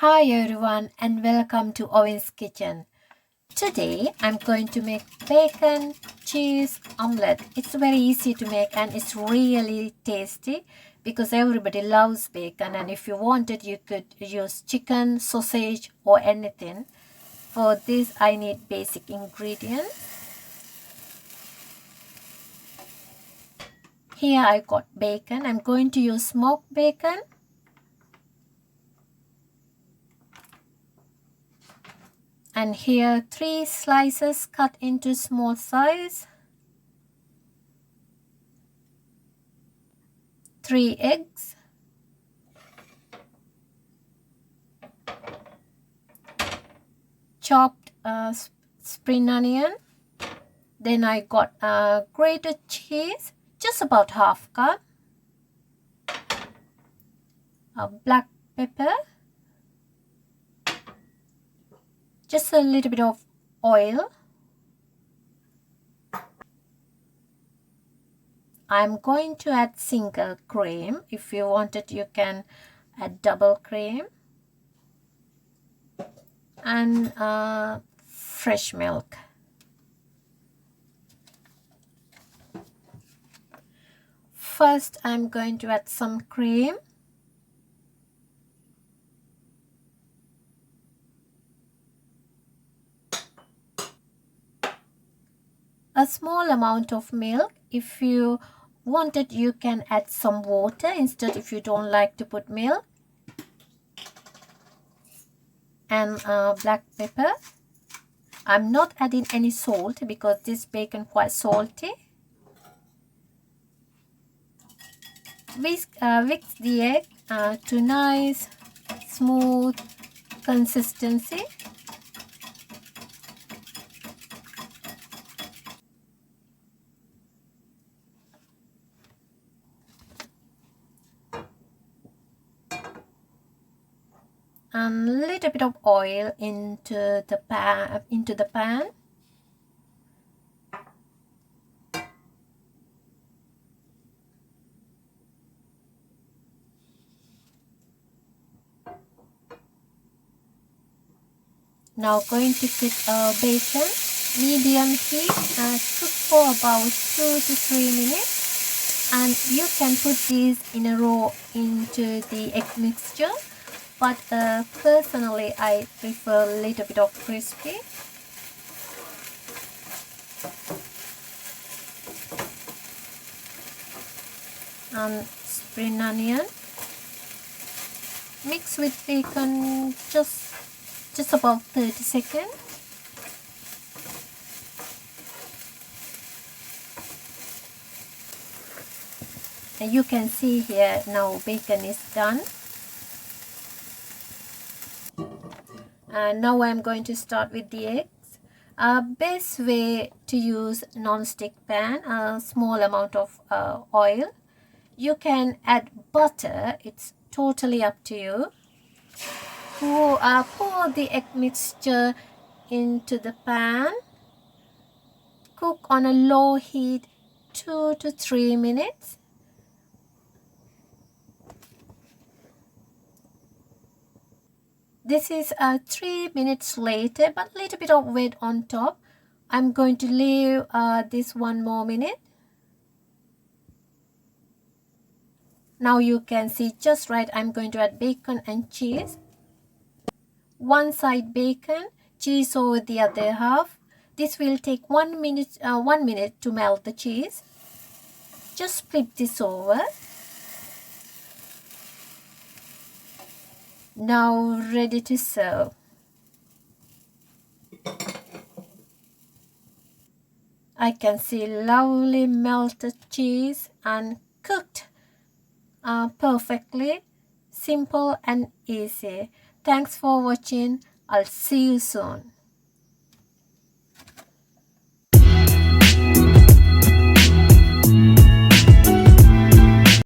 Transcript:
Hi everyone and welcome to Owen's kitchen. Today I'm going to make bacon cheese omelette. It's very easy to make and it's really tasty because everybody loves bacon, and if you wanted you could use chicken, sausage or anything. For this I need basic ingredients. Here I got bacon. I'm going to use smoked bacon. And here 3 slices cut into small size, 3 eggs, chopped spring onion. Then I got grated cheese, just about half cup, black pepper, just a little bit of oil. I'm going to add single cream. If you want it, you can add double cream. And fresh milk. First, I'm going to add some cream. A small amount of milk. If you want it, you can add some water instead if you don't like to put milk. And black pepper. I'm not adding any salt because this bacon quite salty. Whisk the egg to nice smooth consistency. And a little bit of oil into the pan. Now going to cook bacon, medium heat, cook for about 2 to 3 minutes, and you can put these in a row into the egg mixture, but personally I prefer a little bit of crispy. And spring onion, mix with bacon just about 30 seconds. And you can see here now bacon is done. And now I'm going to start with the eggs. Best way to use non-stick pan, a small amount of oil. You can add butter, it's totally up to you. Pour the egg mixture into the pan. Cook on a low heat 2 to 3 minutes. This is 3 minutes later, but a little bit of wet on top. I'm going to leave this 1 more minute. Now you can see just right. I'm going to add bacon and cheese. One side bacon, cheese over the other half. This will take 1 minute to melt the cheese. Just flip this over. Now ready to serve. I can see lovely melted cheese and cooked perfectly. Simple and easy. Thanks for watching. I'll see you soon.